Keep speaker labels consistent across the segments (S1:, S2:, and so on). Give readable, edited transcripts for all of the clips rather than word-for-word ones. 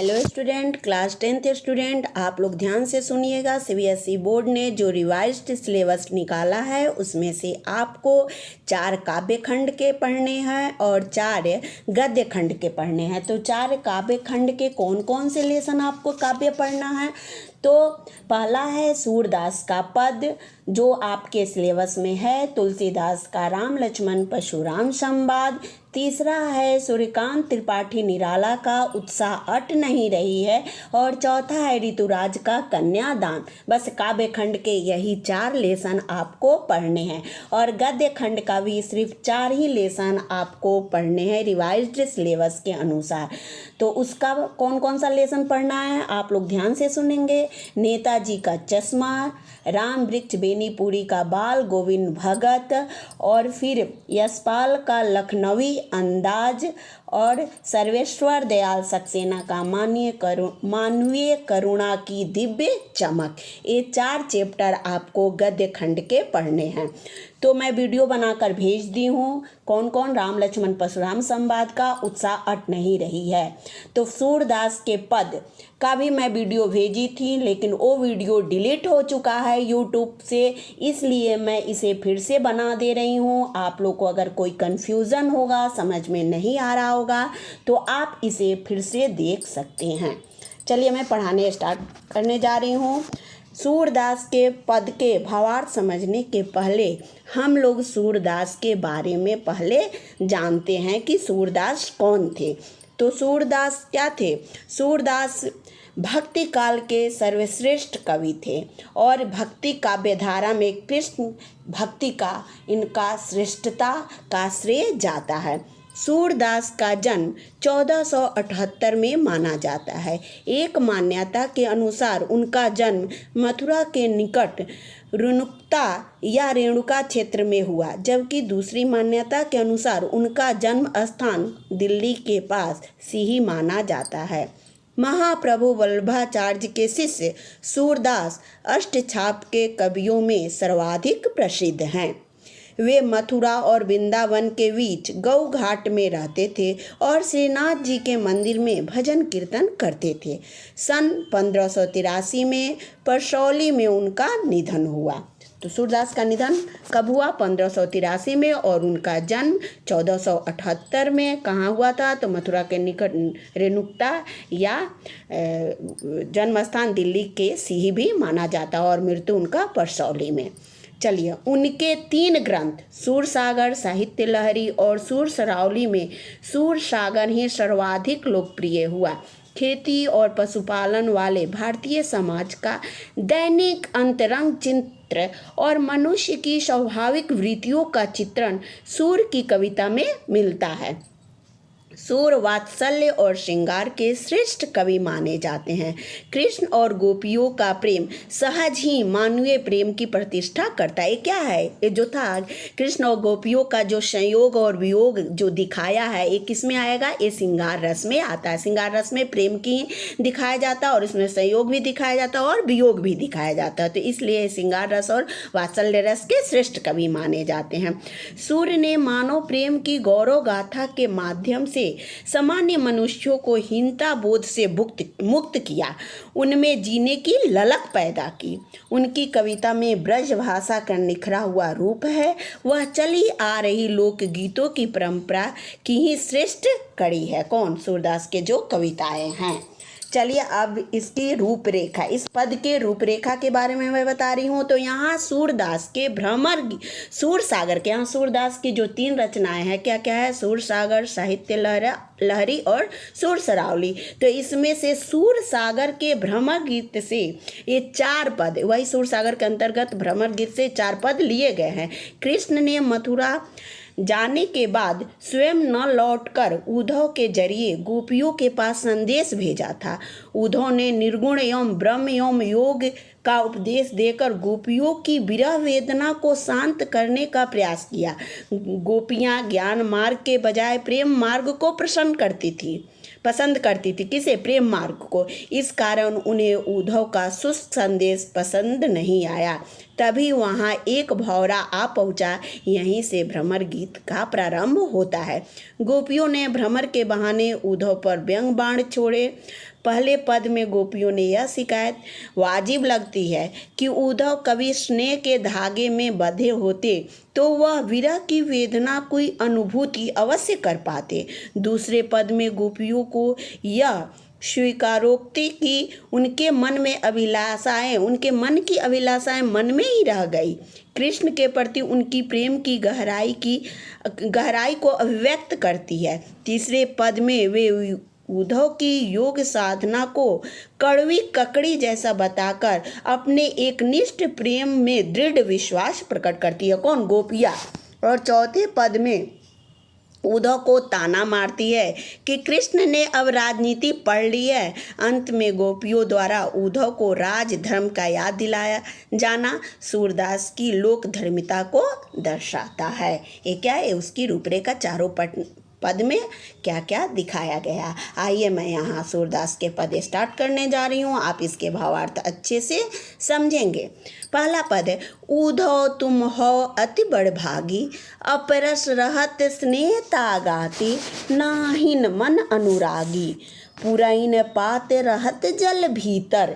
S1: Hello student, class 10th student, आप लोग ध्यान से सुनिएगा। सीबीएसई बोर्ड ने जो रिवाइज्ड सिलेबस निकाला है उसमें से आपको 4 काव्य खंड के पढ़ने हैं और 4 गद्य खंड के पढ़ने हैं। तो 4 काव्य खंड के कौन कौन से लेसन आपको काव्य पढ़ना है? तो पहला है सूरदास का पद जो आपके सिलेबस में है, तुलसीदास का राम लक्ष्मण परशुराम संवाद। तीसरा है सूर्यकांत त्रिपाठी निराला का उत्साह अट नहीं रही है और चौथा है ऋतुराज का कन्यादान। बस काव्य खंड के यही 4 लेसन आपको पढ़ने हैं और गद्य खंड का भी सिर्फ 4 ही लेसन आपको पढ़ने हैं रिवाइज्ड सिलेबस के अनुसार। तो उसका कौन कौन सा लेसन पढ़ना है आप लोग ध्यान से सुनेंगे। नेताजी का चश्मा, राम वृक्ष बेनीपुरी का बाल गोविंद भगत, और फिर यशपाल का लखनवी अंदाज, और सर्वेश्वर दयाल सक्सेना का मानवीय करुणा की दिव्य चमक। ये 4 चैप्टर आपको गद्य खंड के पढ़ने हैं। तो मैं वीडियो बनाकर भेज दी हूँ। कौन कौन? राम लक्ष्मण परशुराम संवाद का उत्साह अट नहीं रही है। तो सूरदास के पद का भी मैं वीडियो भेजी थी, लेकिन वो वीडियो डिलीट हो चुका है यूट्यूब से, इसलिए मैं इसे फिर से बना दे रही हूँ। आप लोग को अगर कोई कन्फ्यूज़न होगा, समझ में नहीं आ रहा होगा, तो आप इसे फिर से देख सकते हैं। चलिए मैं पढ़ाने स्टार्ट करने जा रही हूँ। सूरदास के पद के भावार्थ समझने के पहले हम लोग सूरदास के बारे में पहले जानते हैं कि सूरदास कौन थे। तो सूरदास क्या थे? सूरदास भक्ति काल के सर्वश्रेष्ठ कवि थे और भक्ति काव्य धारा में कृष्ण भक्ति का इनका श्रेष्ठता का श्रेय जाता है। सूरदास का जन्म 1478 में माना जाता है। एक मान्यता के अनुसार उनका जन्म मथुरा के निकट रेणुका या रेणुका क्षेत्र में हुआ, जबकि दूसरी मान्यता के अनुसार उनका जन्म स्थान दिल्ली के पास सिही माना जाता है। महाप्रभु वल्लभाचार्य के शिष्य सूरदास अष्टछाप के कवियों में सर्वाधिक प्रसिद्ध हैं। वे मथुरा और वृंदावन के बीच गौ घाट में रहते थे और श्रीनाथ जी के मंदिर में भजन कीर्तन करते थे। सन 1583 में परसौली में उनका निधन हुआ। तो सूरदास का निधन कब हुआ? 1583 में, और उनका जन्म 1478 में कहाँ हुआ था? तो मथुरा के निकट रेणुका या जन्म स्थान दिल्ली के सिही भी माना जाता और मृत्यु उनका परसौली में। चलिए, उनके 3 ग्रंथ सूरसागर, साहित्य लहरी और सूरसरावली में सूरसागर ही सर्वाधिक लोकप्रिय हुआ। खेती और पशुपालन वाले भारतीय समाज का दैनिक अंतरंग चित्र और मनुष्य की स्वाभाविक वृत्तियों का चित्रण सूर की कविता में मिलता है। सूर वात्सल्य और श्रृंगार के श्रेष्ठ कवि माने जाते हैं। कृष्ण और गोपियों का प्रेम सहज ही मानवीय प्रेम की प्रतिष्ठा करता है। ये क्या है? ये जो था कृष्ण और गोपियों का जो संयोग और वियोग जो दिखाया है, ये किस में आएगा? ये श्रृंगार रस में आता है। श्रृंगार रस में प्रेम की दिखाया जाता है और इसमें संयोग भी दिखाया जाता है और वियोग भी दिखाया जाता है। तो इसलिए श्रृंगार रस और वात्सल्य रस के श्रेष्ठ कवि माने जाते हैं। सूर्य ने मानव प्रेम की गौरव गाथा के माध्यम से सामान्य मनुष्यों को हीनता बोध से मुक्त किया, उनमें जीने की ललक पैदा की। उनकी कविता में ब्रज भाषा का निखरा हुआ रूप है। वह चली आ रही लोकगीतों की परंपरा की ही श्रेष्ठ कड़ी है। कौन? सूरदास के जो कविताएं हैं। चलिए अब इसकी रूपरेखा, इस पद के रूपरेखा के बारे में मैं बता रही हूँ। तो यहाँ सूरदास के भ्रमर सूरसागर के यहाँ सूरदास की जो 3 रचनाएं हैं, क्या क्या है? सूरसागर, साहित्य लहरी और सूरसरावली। तो इसमें से सूरसागर के भ्रमर गीत से ये 4 पद, वही सूरसागर के अंतर्गत भ्रमर गीत से 4 पद लिए गए हैं। कृष्ण ने मथुरा जाने के बाद स्वयं न लौटकर उद्धव के जरिए गोपियों के पास संदेश भेजा था। उद्धव ने निर्गुण एवं ब्रह्म एवं योग का उपदेश देकर गोपियों की विरह वेदना को शांत करने का प्रयास किया। गोपियां ज्ञान मार्ग के बजाय प्रेम मार्ग को पसंद करती थी। किसे? प्रेम मार्ग को। इस कारण उन्हें उद्धव का शुष्क संदेश पसंद नहीं आया। तभी वहाँ एक भौरा आ पहुँचा। यहीं से भ्रमर गीत का प्रारंभ होता है। गोपियों ने भ्रमर के बहाने उद्धव पर व्यंग बाण छोड़े। पहले पद में गोपियों ने यह शिकायत वाजिब लगती है कि उद्धव कभी स्नेह के धागे में बंधे होते तो वह विरह की वेदना कोई अनुभूति अवश्य कर पाते। दूसरे पद में गोपियों को यह स्वीकारोक्ति कि उनके मन की अभिलाषाएं मन में ही रह गई। कृष्ण के प्रति उनकी प्रेम की गहराई को अभिव्यक्त करती है। तीसरे पद में वे उद्धव की योग साधना को कड़वी ककड़ी जैसा बताकर अपने एकनिष्ठ प्रेम में दृढ़ विश्वास प्रकट करती है। कौन? गोपियाँ। और चौथे पद में उद्धव को ताना मारती है कि कृष्ण ने अब राजनीति पढ़ ली है। अंत में गोपियों द्वारा उद्धव को राजधर्म का याद दिलाया जाना सूरदास की लोक धर्मिता को दर्शाता है। ये क्या है? उसकी रूपरेखा चारों पद में क्या क्या दिखाया गया। आइए मैं यहाँ सूरदास के पद स्टार्ट करने जा रही हूँ, आप इसके भावार्थ अच्छे से समझेंगे। पहला पद है, उद्धव तुम हो अति बड़ भागी, अपरस रहत स्नेह तागाती, नाहिन मन अनुरागी, पुरैन पात रहत जल भीतर,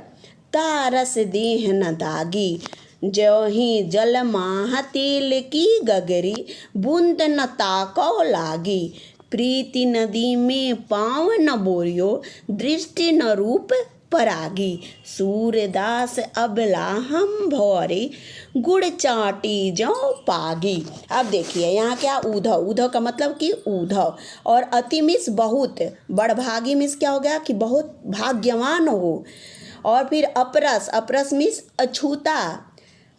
S1: तारस देह न दागी, ज्योहि जल माह तेल की गगरी, बूंद न ताको लागी, प्रीति नदी में पाँव न बोरियो, दृष्टि न रूप परागी, सूरदास अबला हम भौरे, गुड़ चाटी जो पागी। अब देखिए यहाँ क्या, उद्धव का मतलब कि उद्धव, और अति मिस बहुत, बड़भागी मिस क्या हो गया कि बहुत भाग्यवान हो। और फिर अपरस मिस अछूता।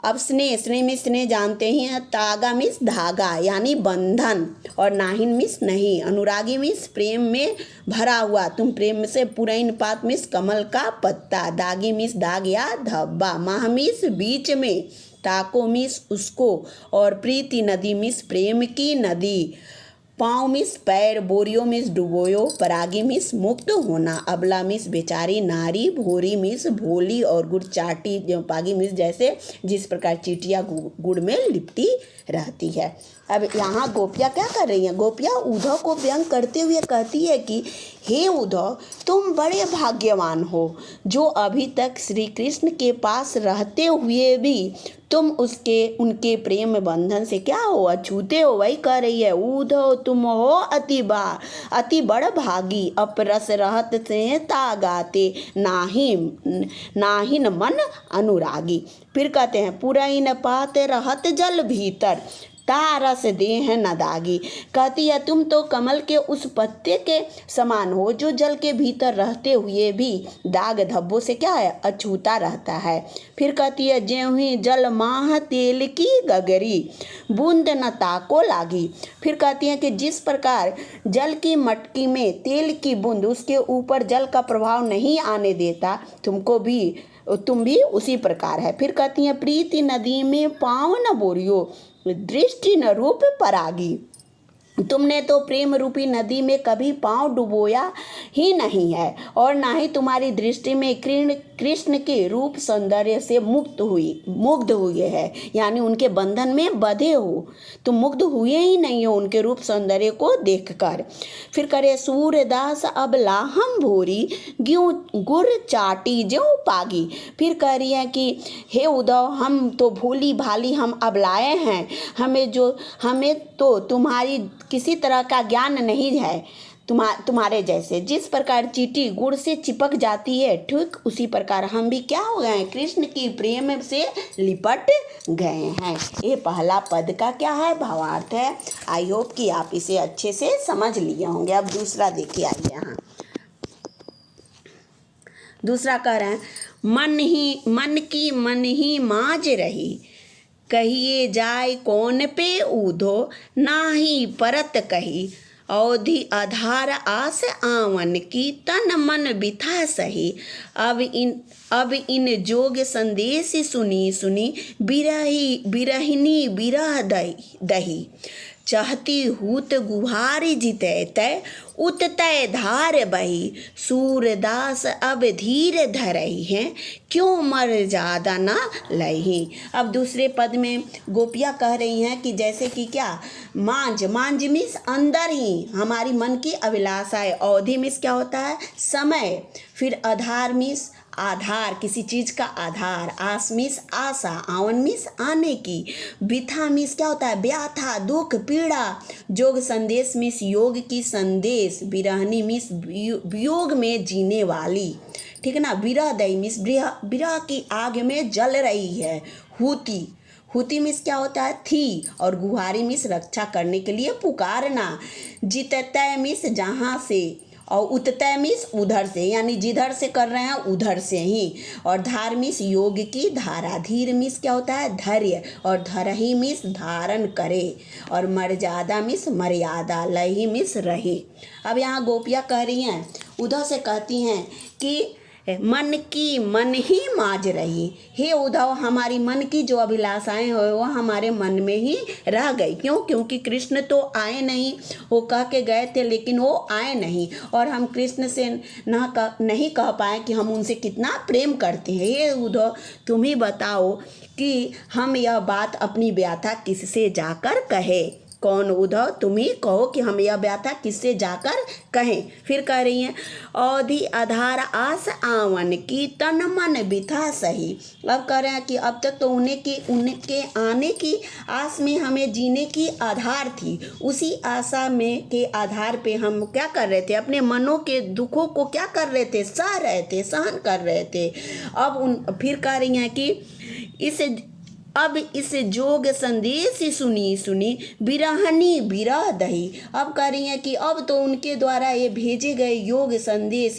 S1: अब स्नेह मिस स्नेह जानते ही हैं। तागा मिस धागा यानी बंधन, और नाहिन मिस नहीं, अनुरागी मिस प्रेम में भरा हुआ, तुम प्रेम से, पुरैन पात मिस कमल का पत्ता, दागी मिस दाग या धब्बा, माह मिस बीच में, ताको मिस उसको, और प्रीति नदी मिस प्रेम की नदी, पाँव मिस पैर, बोरियो मिस डुबोयो, परागी मिस मुक्त होना, अबला मिस बेचारी नारी, भोरी मिस भोली, और गुड़ चाटी जो पागी मिस जैसे जिस प्रकार चीटियाँ गुड़ में लिपटी रहती है। अब यहाँ गोपियाँ क्या कर रही हैं? गोपियाँ उद्धव को व्यंग करते हुए कहती है कि हे उद्धव, तुम बड़े भाग्यवान हो जो अभी तक श्री कृष्ण के पास रहते हुए भी तुम उनके प्रेम बंधन से क्या हो, अछूते हो। वही कह रही है, उद्धव तुम हो अति बड़ भागी, अपरस रहत से तागाते, नाहिन मन अनुरागी। फिर कहते हैं, पुरैन पात रहत जल भीतर, तारस देह न दागी। कहती है तुम तो कमल के उस पत्ते के समान हो जो जल के भीतर रहते हुए भी दाग धब्बों से क्या है, अछूता रहता है। फिर कहती है, ज्योहि जल माह तेल की गगरी, बूंद न ताको लागी। फिर कहती है कि जिस प्रकार जल की मटकी में तेल की बूंद उसके ऊपर जल का प्रभाव नहीं आने देता, तुम भी उसी प्रकार है। फिर कहती हैं, प्रीति नदी में पाँव न बोरियो, दृष्टि न रूप परागी। तुमने तो प्रेम रूपी नदी में कभी पांव डुबोया ही नहीं है, और ना ही तुम्हारी दृष्टि में कृष्ण के रूप सौंदर्य से मुग्ध हुए है, यानी उनके बंधन में बंधे हो, तुम मुग्ध हुए ही नहीं हो उनके रूप सौंदर्य को देखकर। फिर करे, सूरदास अब लाहम भोरी, गुड़ चाटी ज्यों पागी। फिर कह रही है कि हे उद्धव, हम तो भोली भाली हम अब लाए हैं, हमें तो तुम्हारी किसी तरह का ज्ञान नहीं है। तुम्हारे जैसे जिस प्रकार चींटी गुड़ से चिपक जाती है, ठीक उसी प्रकार हम भी क्या हो गए हैं, कृष्ण की प्रेम से लिपट गए हैं। ये पहला पद का क्या है, भावार्थ है। आई होप कि आप इसे अच्छे से समझ लिए होंगे। अब दूसरा देखिए, आइए यहाँ दूसरा कह रहे हैं, मन ही माज रही, कहिए जाय कौन पे उद्धव, नाही परत कही, अवधि आधार आस आवन की, तन मन बिथा सही। अब इन जोग संदेश सुनी, बिरहिनी बिरह दही, चाहती हूत गुहारी जिते तय, उततय धार बही सूरदास अब धीर धरही हैं, क्यों मर्यादा ना लही। अब दूसरे पद में गोपियाँ कह रही हैं कि जैसे कि क्या, मांझ, मांझ मीन्स अंदर ही हमारी मन की अभिलाषा है। अवधि मीन्स क्या होता है, समय। फिर आधार मीन्स आधार, किसी चीज़ का आधार। आस मीन्स आशा। आवन मीन्स आने की। बिथा मीन्स क्या होता है, व्याथा, दुख, पीड़ा। जोग संदेश मीन्स योग की संदेश। बिरहनी मीन्स वियोग में जीने वाली, ठीक है ना। विरह दई मीन्स विरह की आग में जल रही है। हूती, हूती मीन्स क्या होता है, थी। और गुहारी मीन्स रक्षा करने के लिए पुकारना। जिततय मीन्स जहाँ से, और उततय मीन्स उधर से, यानी जिधर से कर रहे हैं उधर से ही। और धार मीन्स योग की धारा। धीर मीन्स क्या होता है, धैर्य। और धरही मीन्स धारण करे। और मर्यादा मीन्स मर्यादा। लही मीन्स रही। अब यहाँ गोपियाँ कह रही हैं, उद्धव से कहती हैं कि मन की मन ही माज रही। हे उद्धव, हमारी मन की जो अभिलाषाएं हो वो हमारे मन में ही रह गई। क्यों? क्योंकि कृष्ण तो आए नहीं, वो कह के गए थे लेकिन वो आए नहीं। और हम कृष्ण से नहीं कह पाए कि हम उनसे कितना प्रेम करते हैं। हे उद्धव, तुम ही बताओ कि हम यह बात अपनी व्याथा किससे जाकर कहे। कौन? उद्धव, तुम ही कहो कि हम यह व्याथा किससे जाकर कहें। फिर कह रही हैं, अवधि आधार आस आवन की तन मन बिथा सही। अब कह रहे हैं कि अब तक तो उनके आने की आस में हमें जीने की आधार थी। उसी आशा में के आधार पे हम क्या कर रहे थे, अपने मनों के दुखों को क्या कर रहे थे, सह रहे थे, सहन कर रहे थे। अब फिर कह रही हैं कि इस जोग संदेश सुनी बिरहनी बिरह दही। अब कह रही हैं कि अब तो उनके द्वारा ये भेजे गए योग संदेश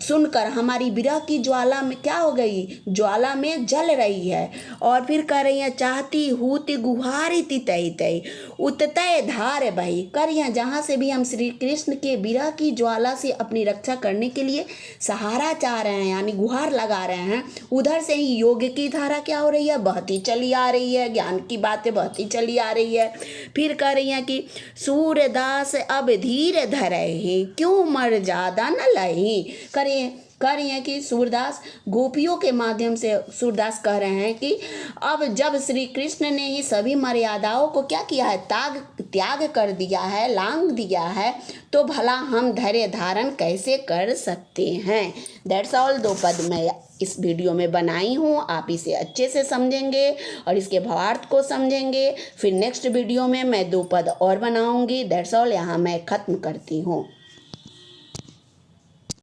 S1: सुनकर हमारी विरह की ज्वाला में क्या हो गई, ज्वाला में जल रही है। और फिर कह रही हैं, चाहती हूति गुहारी तई तई उततय धार बही। कर रही हैं, जहाँ से भी हम श्री कृष्ण के विरह की ज्वाला से अपनी रक्षा करने के लिए सहारा चाह रहे हैं, यानी गुहार लगा रहे हैं, उधर से ही योग की धारा क्या हो रही है, बहती चली आ रही है। ज्ञान की बातें बहती चली आ रही है। फिर कह रही हैं कि सूरदास अब धीर धरहि, क्यों मर्यादा न लही। कह रही हैं कि सूरदास, गोपियों के माध्यम से सूरदास कह रहे हैं कि अब जब श्री कृष्ण ने ही सभी मर्यादाओं को क्या किया है, त्याग कर दिया है, लांग दिया है, तो भला हम धैर्य धारण कैसे कर सकते हैं। That's all. 2 पद मैं इस वीडियो में बनाई हूँ, आप इसे अच्छे से समझेंगे और इसके भावार्थ को समझेंगे। फिर नेक्स्ट वीडियो में मैं 2 पद और बनाऊंगी। That's all. यहाँ मैं ख़त्म करती हूँ।